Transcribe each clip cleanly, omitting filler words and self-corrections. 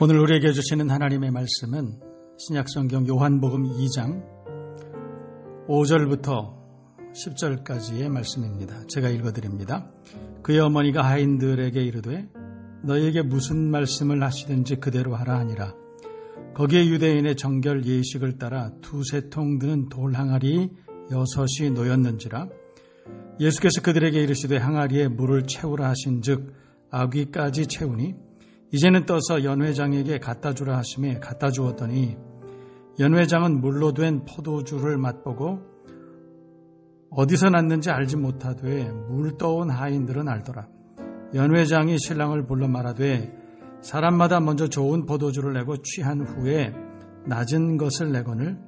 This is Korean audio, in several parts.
오늘 우리에게 주시는 하나님의 말씀은 신약성경 요한복음 2장 5절부터 10절까지의 말씀입니다. 제가 읽어드립니다. 그의 어머니가 하인들에게 이르되 너희에게 무슨 말씀을 하시든지 그대로 하라 하니라. 거기에 유대인의 정결 예식을 따라 두세 통 드는 돌 항아리 6이 놓였는지라. 예수께서 그들에게 이르시되 항아리에 물을 채우라 하신즉 아귀까지 채우니 이제는 떠서 연회장에게 갖다 주라 하심에 갖다 주었더니 연회장은 물로 된 포도주를 맛보고 어디서 났는지 알지 못하되 물 떠온 하인들은 알더라. 연회장이 신랑을 불러 말하되 사람마다 먼저 좋은 포도주를 내고 취한 후에 낮은 것을 내거늘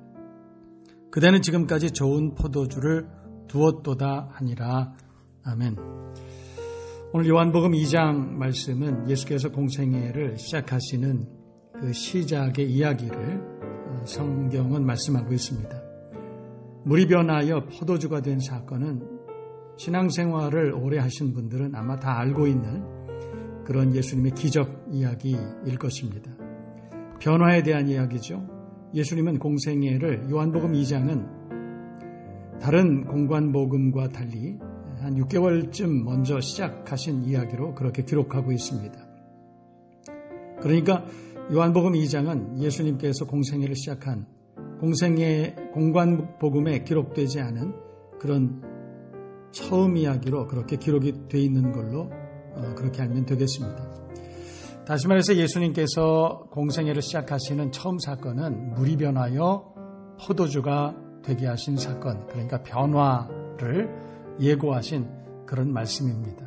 그대는 지금까지 좋은 포도주를 두었도다 하니라. 아멘. 오늘 요한복음 2장 말씀은 예수께서 공생애를 시작하시는 그 시작의 이야기를 성경은 말씀하고 있습니다. 물이 변하여 포도주가 된 사건은 신앙생활을 오래 하신 분들은 아마 다 알고 있는 그런 예수님의 기적 이야기일 것입니다. 변화에 대한 이야기죠. 예수님은 공생애를 요한복음 2장은 다른 공관복음과 달리 한 6개월쯤 먼저 시작하신 이야기로 그렇게 기록하고 있습니다. 그러니까 요한복음 2장은 예수님께서 공생애를 시작한 공생애 공관복음에 기록되지 않은 그런 처음 이야기로 그렇게 기록이 되어 있는 걸로 그렇게 알면 되겠습니다. 다시 말해서 예수님께서 공생애를 시작하시는 처음 사건은 물이 변하여 포도주가 되게 하신 사건, 그러니까 변화를 예고하신 그런 말씀입니다.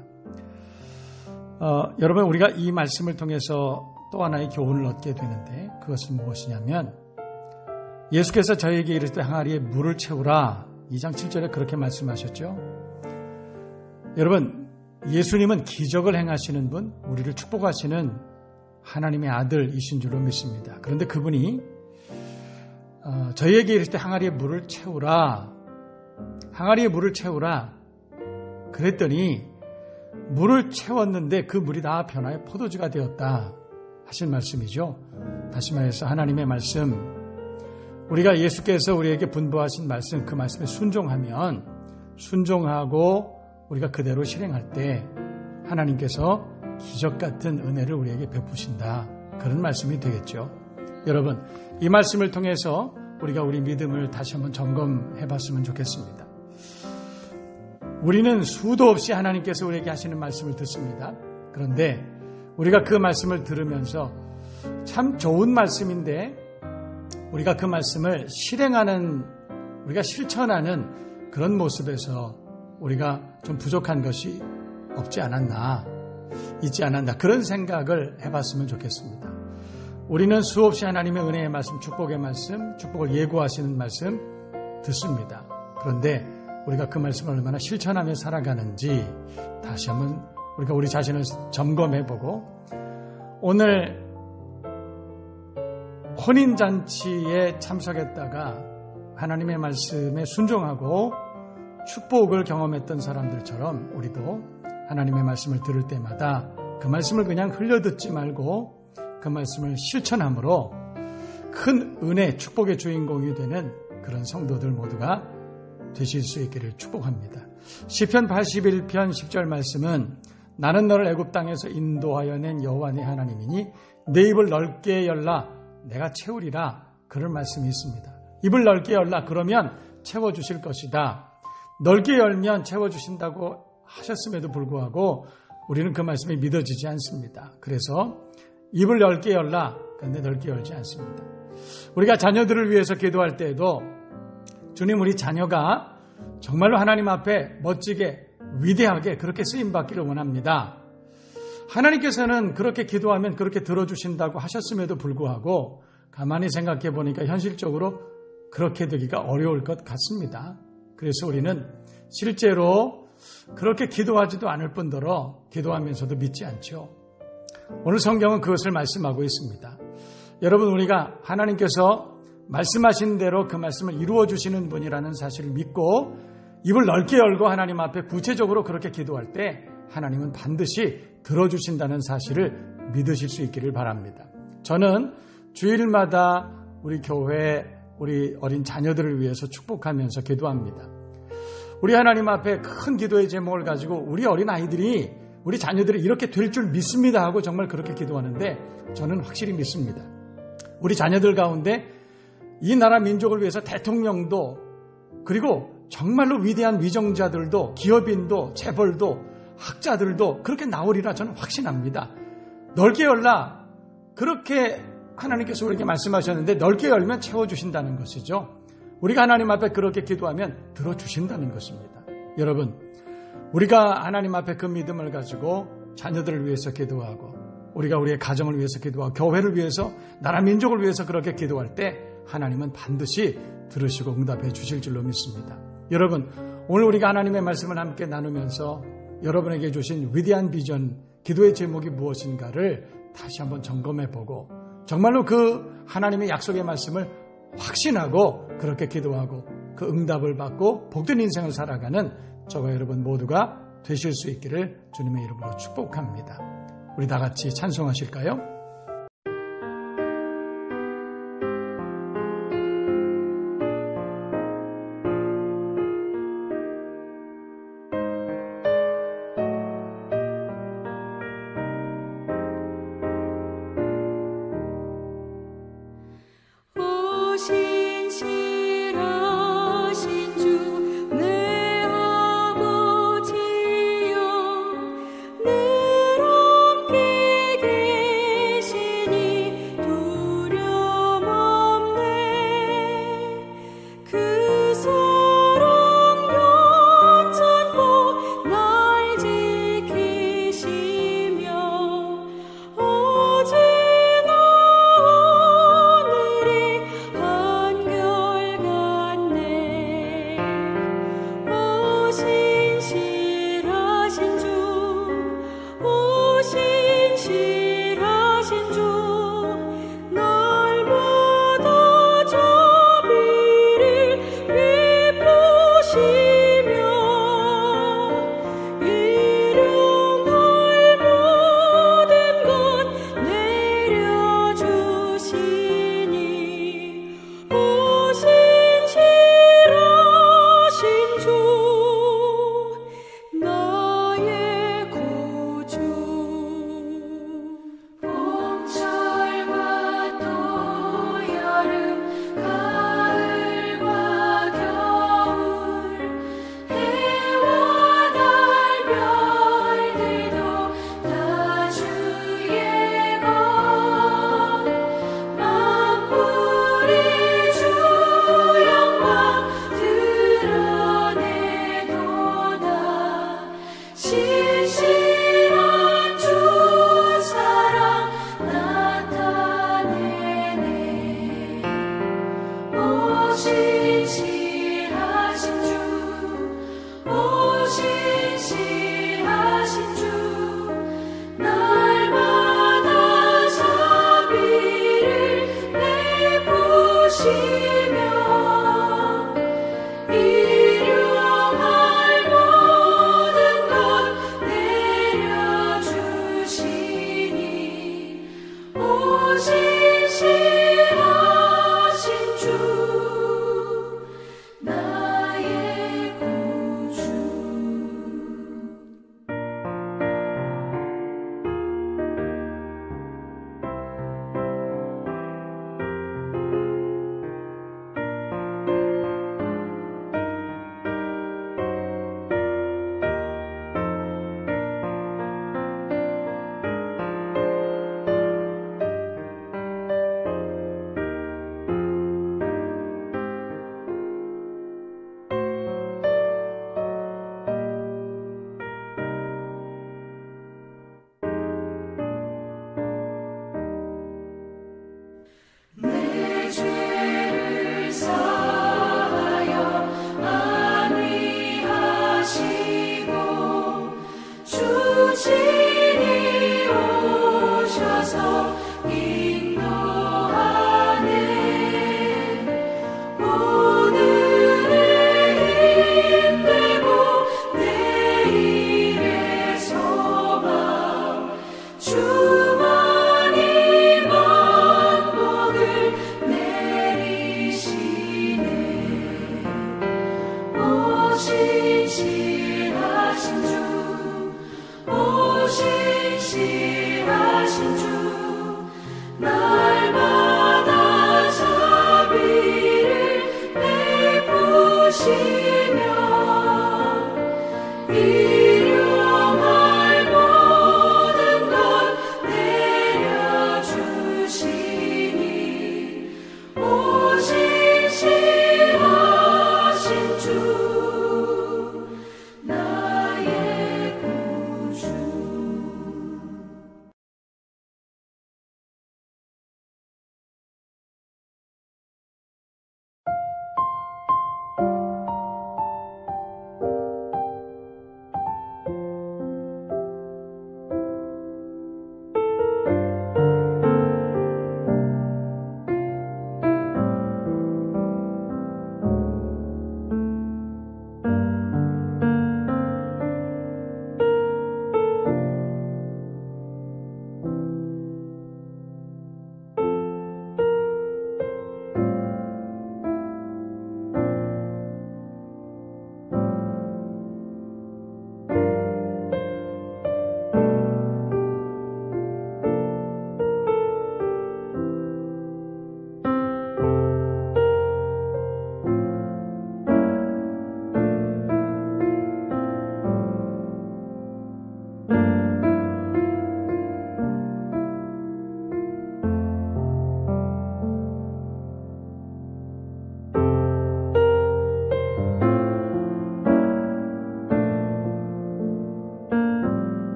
여러분, 우리가 이 말씀을 통해서 또 하나의 교훈을 얻게 되는데 그것은 무엇이냐면 예수께서 저에게 이르시되 항아리에 물을 채우라 2장 7절에 그렇게 말씀하셨죠. 여러분, 예수님은 기적을 행하시는 분, 우리를 축복하시는 하나님의 아들이신 줄로 믿습니다. 그런데 그분이 저희에게 이르시되 항아리에 물을 채우라, 항아리에 물을 채우라 그랬더니 물을 채웠는데 그 물이 다 변하여 포도주가 되었다 하신 말씀이죠. 다시 말해서 하나님의 말씀, 우리가 예수께서 우리에게 분부하신 말씀, 그 말씀에 순종하면, 순종하고 우리가 그대로 실행할 때 하나님께서 기적 같은 은혜를 우리에게 베푸신다, 그런 말씀이 되겠죠. 여러분, 이 말씀을 통해서 우리가 우리 믿음을 다시 한번 점검해 봤으면 좋겠습니다. 우리는 수도 없이 하나님께서 우리에게 하시는 말씀을 듣습니다. 그런데 우리가 그 말씀을 들으면서 참 좋은 말씀인데 우리가 그 말씀을 실행하는, 우리가 실천하는 그런 모습에서 우리가 좀 부족한 것이 없지 않았나, 있지 않았나, 그런 생각을 해봤으면 좋겠습니다. 우리는 수없이 하나님의 은혜의 말씀, 축복의 말씀, 축복을 예고하시는 말씀 듣습니다. 그런데 우리가 그 말씀을 얼마나 실천하며 살아가는지 다시 한번 우리가 우리 자신을 점검해보고, 오늘 혼인잔치에 참석했다가 하나님의 말씀에 순종하고 축복을 경험했던 사람들처럼 우리도 하나님의 말씀을 들을 때마다 그 말씀을 그냥 흘려듣지 말고 그 말씀을 실천함으로 큰 은혜, 축복의 주인공이 되는 그런 성도들 모두가 되실 수 있기를 축복합니다. 시편 81편 10절 말씀은 나는 너를 애굽 땅에서 인도하여 낸 여호와 네 하나님이니 내 입을 넓게 열라 내가 채우리라, 그런 말씀이 있습니다. 입을 넓게 열라, 그러면 채워주실 것이다. 넓게 열면 채워주신다고 하셨음에도 불구하고 우리는 그 말씀이 믿어지지 않습니다. 그래서 입을 넓게 열라, 그런데 넓게 열지 않습니다. 우리가 자녀들을 위해서 기도할 때에도 주님, 우리 자녀가 정말로 하나님 앞에 멋지게 위대하게 그렇게 쓰임받기를 원합니다. 하나님께서는 그렇게 기도하면 그렇게 들어주신다고 하셨음에도 불구하고 가만히 생각해 보니까 현실적으로 그렇게 되기가 어려울 것 같습니다. 그래서 우리는 실제로 그렇게 기도하지도 않을 뿐더러 기도하면서도 믿지 않죠. 오늘 성경은 그것을 말씀하고 있습니다. 여러분, 우리가 하나님께서 말씀하신 대로 그 말씀을 이루어 주시는 분이라는 사실을 믿고 입을 넓게 열고 하나님 앞에 구체적으로 그렇게 기도할 때 하나님은 반드시 들어주신다는 사실을 믿으실 수 있기를 바랍니다. 저는 주일마다 우리 교회, 우리 어린 자녀들을 위해서 축복하면서 기도합니다. 우리 하나님 앞에 큰 기도의 제목을 가지고 우리 어린 아이들이, 우리 자녀들이 이렇게 될 줄 믿습니다 하고 정말 그렇게 기도하는데 저는 확실히 믿습니다. 우리 자녀들 가운데 이 나라 민족을 위해서 대통령도, 그리고 정말로 위대한 위정자들도, 기업인도, 재벌도, 학자들도 그렇게 나오리라 저는 확신합니다. 넓게 열라, 그렇게 하나님께서 우리에게 말씀하셨는데 넓게 열면 채워주신다는 것이죠. 우리가 하나님 앞에 그렇게 기도하면 들어주신다는 것입니다. 여러분, 우리가 하나님 앞에 그 믿음을 가지고 자녀들을 위해서 기도하고, 우리가 우리의 가정을 위해서 기도하고, 교회를 위해서, 나라 민족을 위해서 그렇게 기도할 때 하나님은 반드시 들으시고 응답해 주실 줄로 믿습니다. 여러분, 오늘 우리가 하나님의 말씀을 함께 나누면서 여러분에게 주신 위대한 비전, 기도의 제목이 무엇인가를 다시 한번 점검해 보고, 정말로 그 하나님의 약속의 말씀을 확신하고 그렇게 기도하고 그 응답을 받고 복된 인생을 살아가는 저와 여러분 모두가 되실 수 있기를 주님의 이름으로 축복합니다. 우리 다 같이 찬송하실까요?